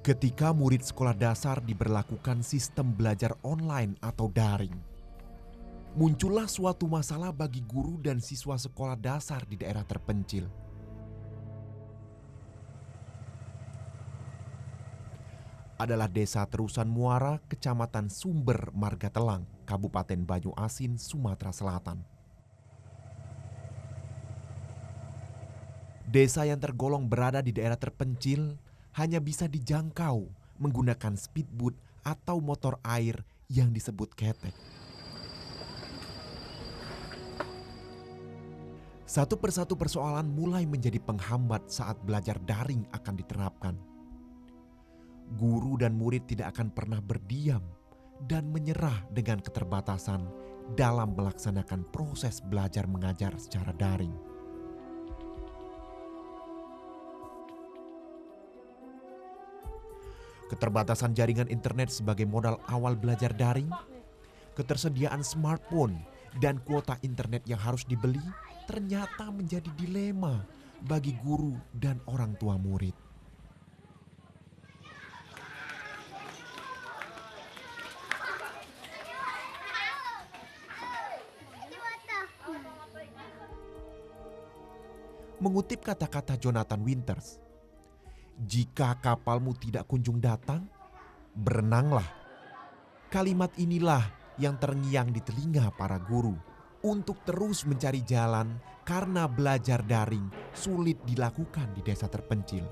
Ketika murid sekolah dasar diberlakukan sistem belajar online atau daring, muncullah suatu masalah bagi guru dan siswa sekolah dasar di daerah terpencil. Adalah Desa Terusan Muara, Kecamatan Sumber Margatelang, Kabupaten Banyuasin, Sumatera Selatan. Desa yang tergolong berada di daerah terpencil hanya bisa dijangkau menggunakan speedboat atau motor air yang disebut ketek. Satu persatu persoalan mulai menjadi penghambat saat belajar daring akan diterapkan. Guru dan murid tidak akan pernah berdiam dan menyerah dengan keterbatasan dalam melaksanakan proses belajar mengajar secara daring. Keterbatasan jaringan internet sebagai modal awal belajar daring, ketersediaan smartphone, dan kuota internet yang harus dibeli ternyata menjadi dilema bagi guru dan orang tua murid. Mengutip kata-kata Jonathan Winters, "Jika kapalmu tidak kunjung datang, berenanglah." Kalimat inilah yang terngiang di telinga para guru untuk terus mencari jalan karena belajar daring sulit dilakukan di desa terpencil.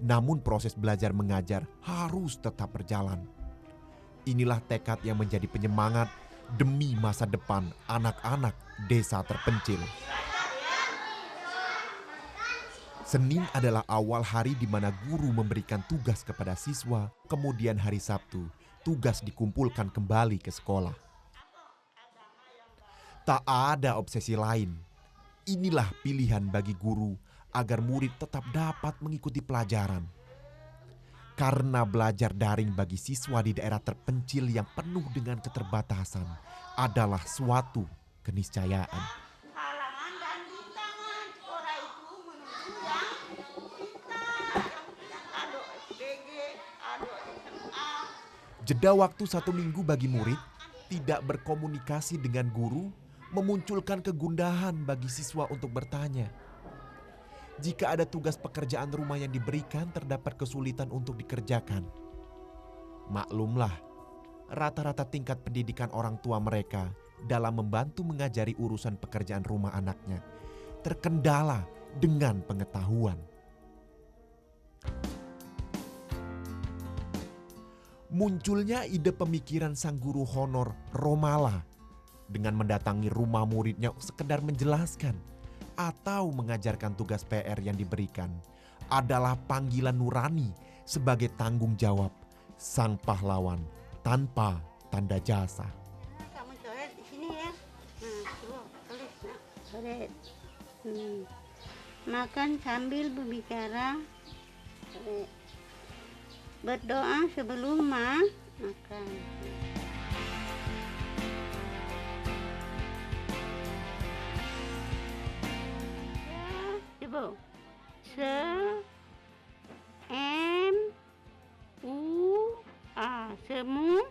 Namun proses belajar mengajar harus tetap berjalan. Inilah tekad yang menjadi penyemangat demi masa depan anak-anak desa terpencil. Senin adalah awal hari di mana guru memberikan tugas kepada siswa, kemudian hari Sabtu, tugas dikumpulkan kembali ke sekolah. Tak ada obsesi lain. Inilah pilihan bagi guru agar murid tetap dapat mengikuti pelajaran. Karena belajar daring bagi siswa di daerah terpencil yang penuh dengan keterbatasan adalah suatu keniscayaan. Halangan dan rintangan sekolah itu menuju yang kita ada SPG, ada SMA. Jeda waktu 1 minggu bagi murid tidak berkomunikasi dengan guru memunculkan kegundahan bagi siswa untuk bertanya. Jika ada tugas pekerjaan rumah yang diberikan terdapat kesulitan untuk dikerjakan. Maklumlah, rata-rata tingkat pendidikan orang tua mereka dalam membantu mengajari urusan pekerjaan rumah anaknya terkendala dengan pengetahuan. Munculnya ide pemikiran sang guru honor Romala dengan mendatangi rumah muridnya sekedar menjelaskan atau mengajarkan tugas PR yang diberikan adalah panggilan nurani sebagai tanggung jawab sang pahlawan tanpa tanda jasa. Kamu coret di sini ya. Nah, coba tulis. Nah, coret. Makan sambil berbicara. Coret. Berdoa sebelum makan. Coba. Semua.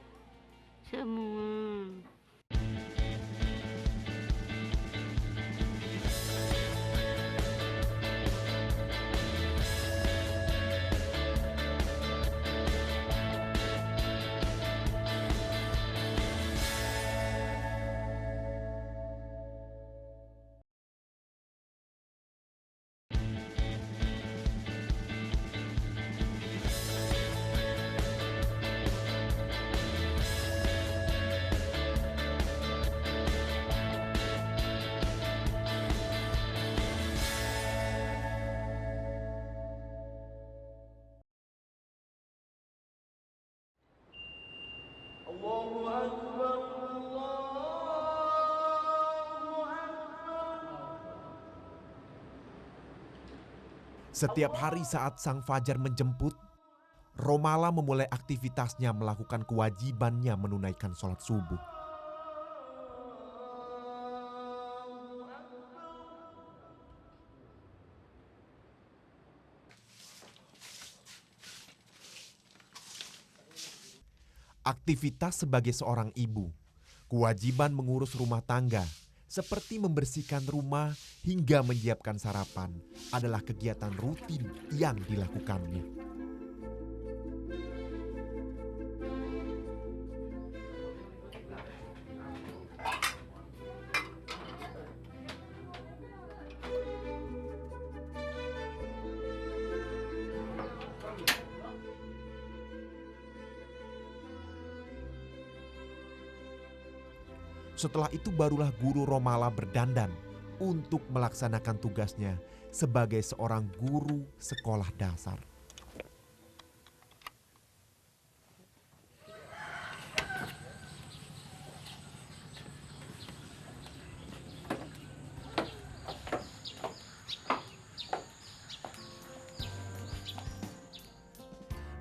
Allahu Akbar, Allahu Akbar. Setiap hari saat sang fajar menjemput, Romala memulai aktivitasnya melakukan kewajibannya menunaikan sholat subuh. Aktivitas sebagai seorang ibu, kewajiban mengurus rumah tangga, seperti membersihkan rumah hingga menyiapkan sarapan adalah kegiatan rutin yang dilakukannya. Setelah itu barulah guru Romala berdandan untuk melaksanakan tugasnya sebagai seorang guru sekolah dasar.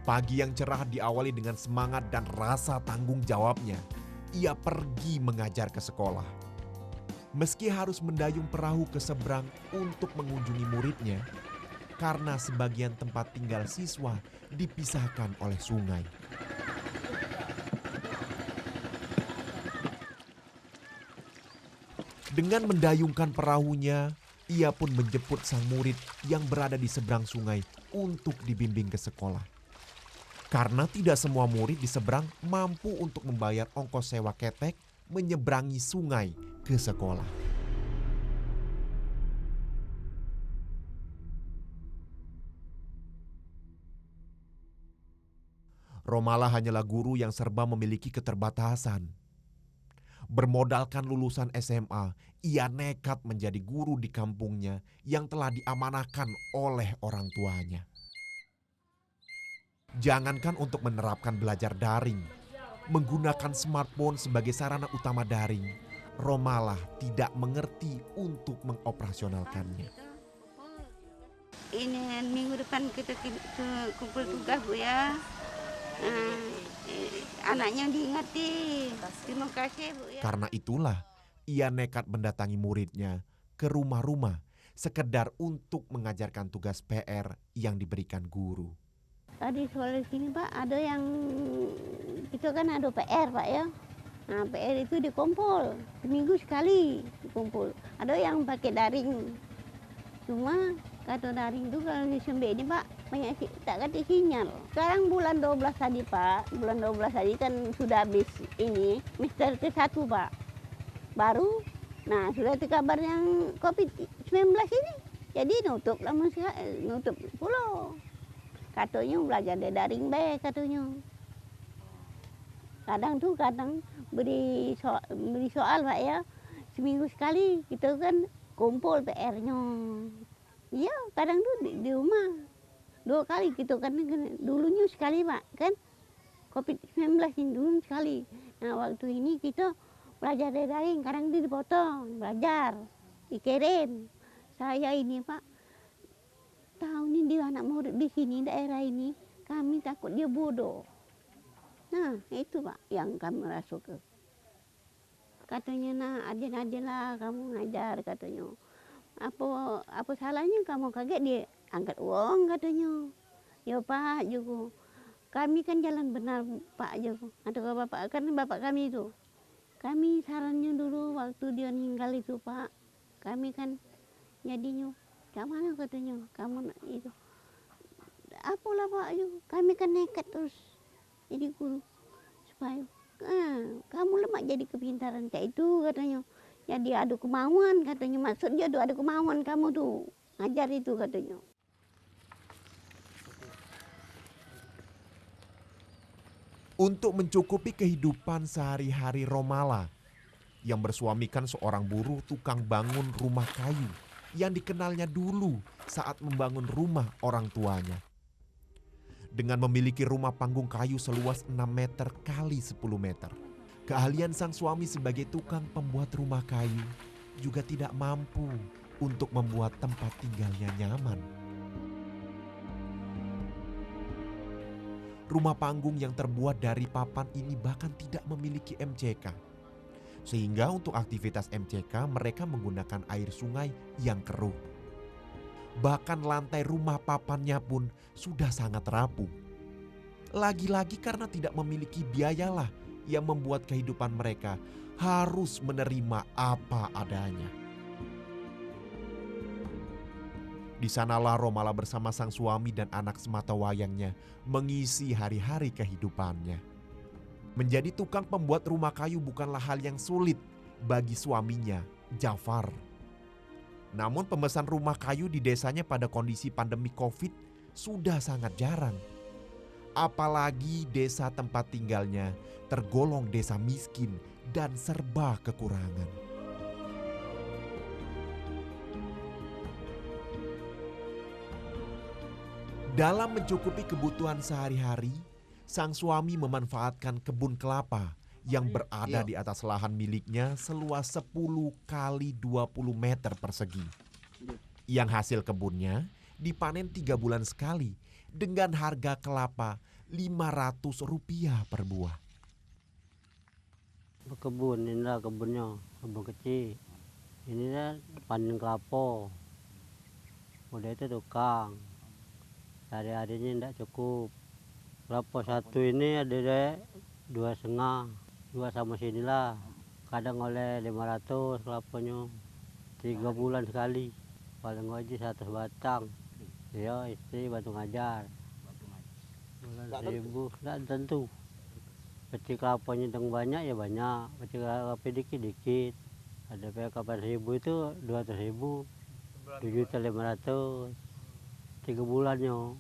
Pagi yang cerah diawali dengan semangat dan rasa tanggung jawabnya. Ia pergi mengajar ke sekolah. Meski harus mendayung perahu ke seberang untuk mengunjungi muridnya, karena sebagian tempat tinggal siswa dipisahkan oleh sungai. Dengan mendayungkan perahunya, ia pun menjemput sang murid yang berada di seberang sungai untuk dibimbing ke sekolah. Karena tidak semua murid di seberang mampu untuk membayar ongkos sewa ketek menyeberangi sungai ke sekolah. Romala hanyalah guru yang serba memiliki keterbatasan. Bermodalkan lulusan SMA, ia nekat menjadi guru di kampungnya yang telah diamanahkan oleh orang tuanya. Jangankan untuk menerapkan belajar daring, menggunakan smartphone sebagai sarana utama daring, Romala tidak mengerti untuk mengoperasionalkannya. Ini minggu depan kita kumpul tugas Bu ya. Anaknya diingati. Terima kasih Bu ya. Karena itulah ia nekat mendatangi muridnya ke rumah-rumah sekedar untuk mengajarkan tugas PR yang diberikan guru. Tadi soal sini Pak, ada yang kita kan ada PR Pak ya. Nah PR itu dikumpul, seminggu sekali dikumpul. Ada yang pakai daring. Cuma kata daring itu kalau di Sembe ini Pak, banyak tak kata sinyal. Sekarang bulan 12 tadi Pak, bulan 12 tadi kan sudah habis ini, Mister T1 Pak. Baru, nah sudah kabar yang COVID-19 ini. Jadi nutup lama sekali, nutup pulau. Katanya belajar daring baik katanya. Kadang beri soal Pak ya. Seminggu sekali kita kan kumpul PR-nya. Iya kadang tuh di rumah. 2 kali kita kan dulunya sekali Pak kan. COVID-19 ini dulu sekali. Nah waktu ini kita belajar daring. Kadang dipotong belajar. Dikirim. Saya ini Pak. Tahu nih dia anak murid di sini daerah ini, kami takut dia bodoh. Nah itu Pak yang kami rasa ke. Katanya nah aja lah kamu ngajar katanya. Apa salahnya kamu kaget dia angkat uang katanya. Ya Pak juga. Kami kan jalan benar Pak juga. Atau bapak kan bapak kami itu. Kami sarannya dulu waktu dia meninggal itu Pak. Kami kan jadinya mana katanya kamu itu apalah Pak kami kan nekat terus jadi guru supaya kamu lemak jadi kepintaran kayak itu katanya jadi adu kemauan katanya maksudnya adu kemauan kamu tuh ngajar itu katanya. Untuk mencukupi kehidupan sehari-hari Romala yang bersuamikan seorang buruh tukang bangun rumah kayu yang dikenalnya dulu saat membangun rumah orang tuanya. Dengan memiliki rumah panggung kayu seluas 6 meter kali 10 meter, keahlian sang suami sebagai tukang pembuat rumah kayu juga tidak mampu untuk membuat tempat tinggalnya nyaman. Rumah panggung yang terbuat dari papan ini bahkan tidak memiliki MCK. Sehingga untuk aktivitas MCK mereka menggunakan air sungai yang keruh. Bahkan lantai rumah papannya pun sudah sangat rapuh. Lagi-lagi karena tidak memiliki biayalah yang membuat kehidupan mereka harus menerima apa adanya. Di sanalah Romala bersama sang suami dan anak sematawayangnya mengisi hari-hari kehidupannya. Menjadi tukang pembuat rumah kayu bukanlah hal yang sulit bagi suaminya, Jafar. Namun pemesan rumah kayu di desanya pada kondisi pandemi COVID sudah sangat jarang. Apalagi desa tempat tinggalnya tergolong desa miskin dan serba kekurangan. Dalam mencukupi kebutuhan sehari-hari, sang suami memanfaatkan kebun kelapa yang berada di atas lahan miliknya seluas 10 kali 20 meter persegi. Yang hasil kebunnya dipanen 3 bulan sekali dengan harga kelapa Rp500 per buah. Kebun, inilah kebunnya, kebun kecil. Ini dah panen kelapa. Udah itu tukang. Hari-harinya tidak cukup. Kelapa satu ini ada deh 2,5, 2 sama sinilah. Kadang oleh 500 kelapanya. 3 bulan sekali. Paling gaji 100 batang. Ya istri bantu ngajar. Bulan 1.000, tidak tentu. Peci kelapanya yang banyak ya banyak, peci kelapa dikit-dikit. Ada PK 8.000 itu 200.000, 7.500, 3 bulannya.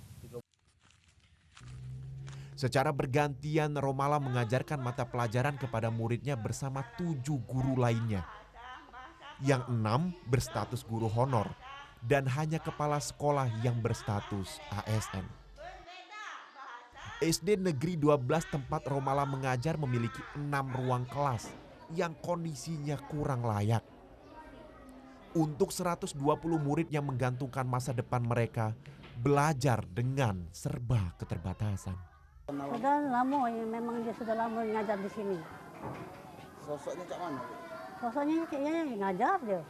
Secara bergantian Romala mengajarkan mata pelajaran kepada muridnya bersama 7 guru lainnya. Yang 6 berstatus guru honor dan hanya kepala sekolah yang berstatus ASN. SD Negeri 12 tempat Romala mengajar memiliki 6 ruang kelas yang kondisinya kurang layak. Untuk 120 murid yang menggantungkan masa depan mereka belajar dengan serba keterbatasan. Sudah lama, memang dia sudah lama ngajar di sini. Sosoknya cak mana? Sosoknya kayaknya ngajar dia.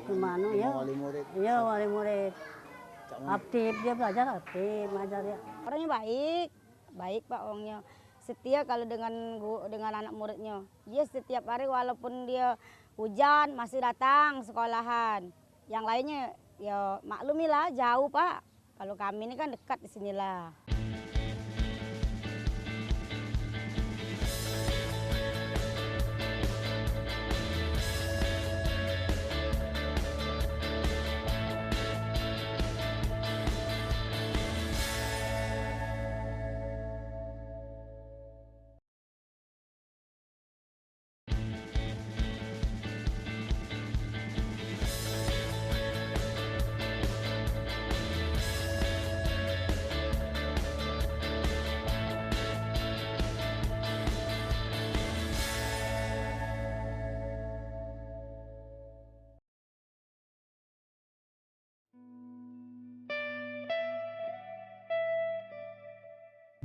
Gimana ya? Wali murid. Iya, wali murid. Cak mana? Aktif, dia belajar aktif, ngajar ya. Orangnya baik, baik Pak orangnya. Setia kalau dengan anak muridnya. Dia setiap hari walaupun dia hujan masih datang sekolahan. Yang lainnya ya maklumilah jauh Pak. Kalau kami ini kan dekat di sinilah.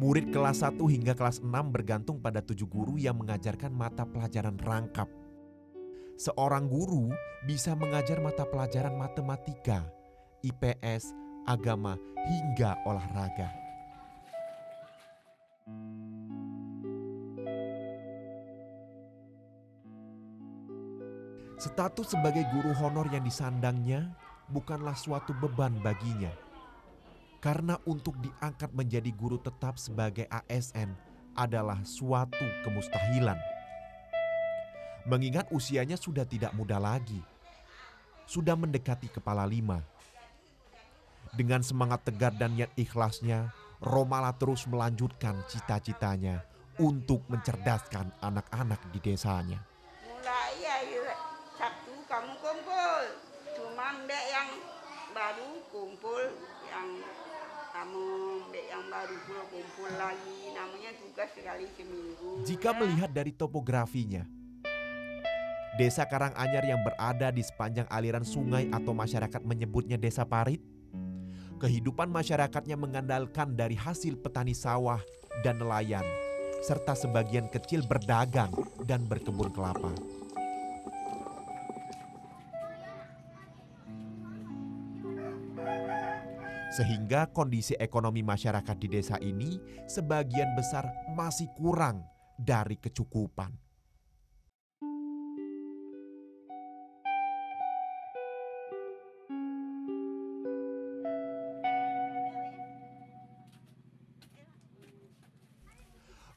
Murid kelas 1 hingga kelas 6 bergantung pada 7 guru yang mengajarkan mata pelajaran rangkap. Seorang guru bisa mengajar mata pelajaran matematika, IPS, agama, hingga olahraga. Status sebagai guru honor yang disandangnya bukanlah suatu beban baginya. Karena untuk diangkat menjadi guru tetap sebagai ASN adalah suatu kemustahilan. Mengingat usianya sudah tidak muda lagi, sudah mendekati kepala 5. Dengan semangat tegar dan niat ikhlasnya, Romala terus melanjutkan cita-citanya untuk mencerdaskan anak-anak di desanya. Mulai ayo Sabtu kamu kumpul, cuma dek yang baru kumpul, yang kamu dek yang baru kumpul lagi, namanya tugas sekali seminggu. Jika melihat dari topografinya, Desa Karanganyar yang berada di sepanjang aliran sungai atau masyarakat menyebutnya Desa Parit, kehidupan masyarakatnya mengandalkan dari hasil petani sawah dan nelayan, serta sebagian kecil berdagang dan berkebun kelapa. Sehingga kondisi ekonomi masyarakat di desa ini sebagian besar masih kurang dari kecukupan.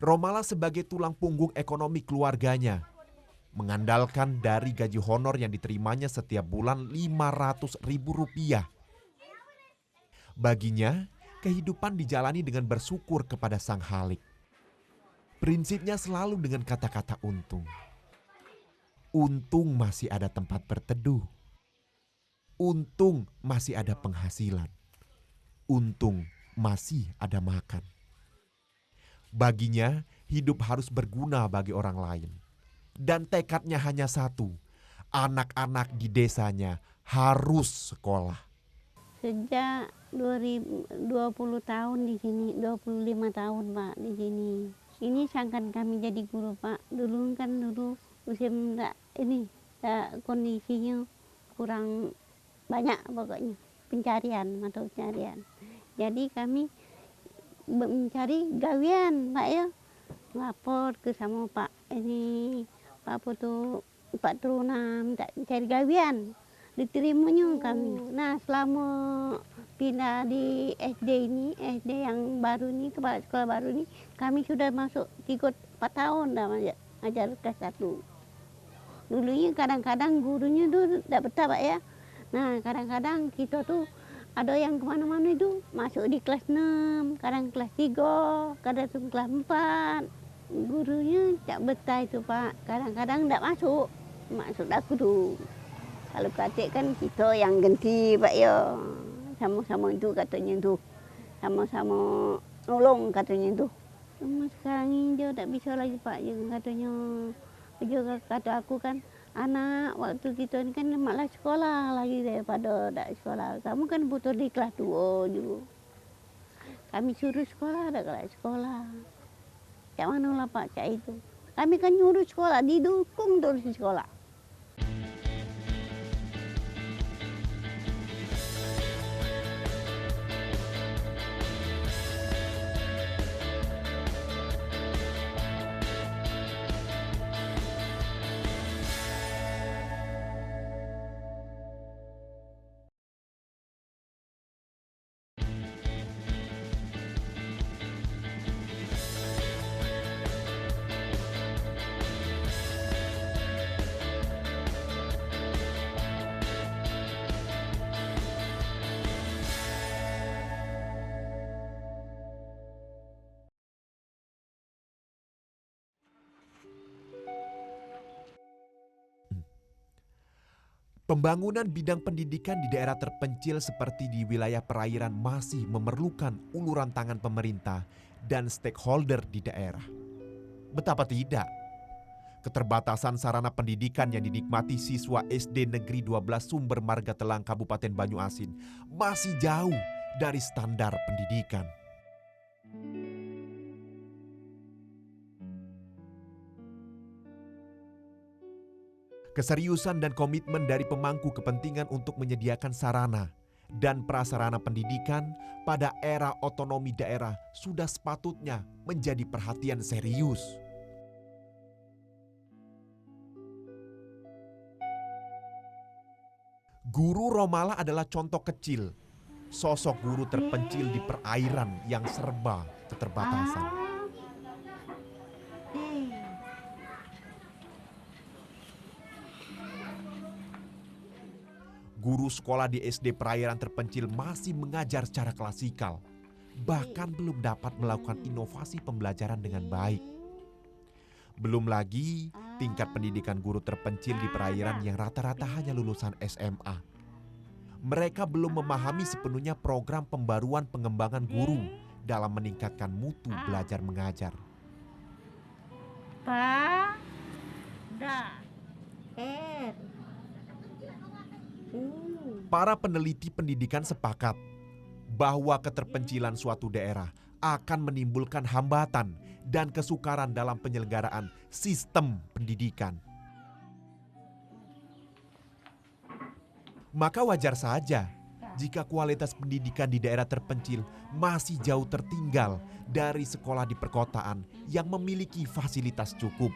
Romala sebagai tulang punggung ekonomi keluarganya mengandalkan dari gaji honor yang diterimanya setiap bulan Rp500.000. Baginya, kehidupan dijalani dengan bersyukur kepada Sang Khalik. Prinsipnya selalu dengan kata-kata untung. Untung masih ada tempat berteduh. Untung masih ada penghasilan. Untung masih ada makan. Baginya, hidup harus berguna bagi orang lain. Dan tekadnya hanya satu, anak-anak di desanya harus sekolah. Sejak 20 tahun di sini, 25 tahun Pak di sini. Ini sangkan kami jadi guru Pak. Dulu usia kondisinya kurang banyak pokoknya mata pencarian. Jadi kami mencari gawean Pak ya. Lapor ke sama Pak Truna minta cari gawean, diterimanya kami. Nah selama pindah di SD yang baru ini, kepala sekolah baru ini, kami sudah masuk 3-4 tahun dah ngajar kelas 1. Dulunya kadang-kadang gurunya tuh tidak betah Pak ya. Nah kadang-kadang kita tuh ada yang kemana-mana itu masuk di kelas 6, kadang kelas 3, kadang kelas 4. Gurunya tak betah itu Pak, kadang-kadang tidak masuk dah guru. Kalau katik kan kita yang ganti Pak ya, sama-sama itu katanya itu, sama-sama nolong katanya itu. Cuma sekarang ini dia tak bisa lagi Pak, katanya. Juga kata aku kan, anak waktu kita ini kan malah sekolah lagi daripada tak sekolah. Kamu kan butuh di kelas 2 juga. Kami suruh sekolah, ada kelas sekolah. Cak mana lah Pak, cak itu. Kami kan nyuruh sekolah, didukung terus di sekolah. Pembangunan bidang pendidikan di daerah terpencil seperti di wilayah perairan masih memerlukan uluran tangan pemerintah dan stakeholder di daerah. Betapa tidak? Keterbatasan sarana pendidikan yang dinikmati siswa SD Negeri 12 Sumber Marga Telang Kabupaten Banyuasin masih jauh dari standar pendidikan. Keseriusan dan komitmen dari pemangku kepentingan untuk menyediakan sarana dan prasarana pendidikan pada era otonomi daerah sudah sepatutnya menjadi perhatian serius. Guru Romala adalah contoh kecil, sosok guru terpencil di perairan yang serba keterbatasan. Guru sekolah di SD perairan terpencil masih mengajar secara klasikal, bahkan belum dapat melakukan inovasi pembelajaran dengan baik. Belum lagi tingkat pendidikan guru terpencil di perairan yang rata-rata hanya lulusan SMA. Mereka belum memahami sepenuhnya program pembaruan pengembangan guru dalam meningkatkan mutu belajar mengajar. Para peneliti pendidikan sepakat bahwa keterpencilan suatu daerah akan menimbulkan hambatan dan kesukaran dalam penyelenggaraan sistem pendidikan. Maka wajar saja jika kualitas pendidikan di daerah terpencil masih jauh tertinggal dari sekolah di perkotaan yang memiliki fasilitas cukup.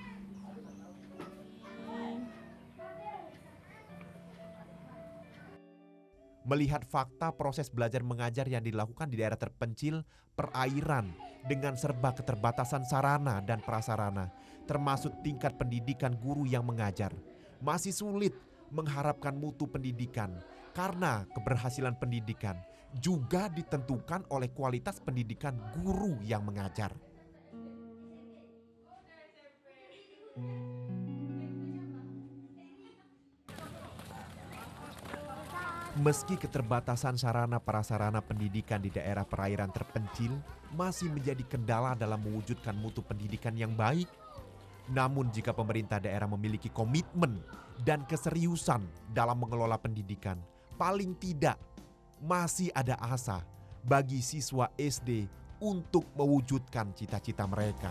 Melihat fakta proses belajar mengajar yang dilakukan di daerah terpencil, perairan dengan serba keterbatasan sarana dan prasarana, termasuk tingkat pendidikan guru yang mengajar, masih sulit mengharapkan mutu pendidikan karena keberhasilan pendidikan juga ditentukan oleh kualitas pendidikan guru yang mengajar. Meski keterbatasan sarana prasarana pendidikan di daerah perairan terpencil masih menjadi kendala dalam mewujudkan mutu pendidikan yang baik, namun jika pemerintah daerah memiliki komitmen dan keseriusan dalam mengelola pendidikan, paling tidak masih ada asa bagi siswa SD untuk mewujudkan cita-cita mereka.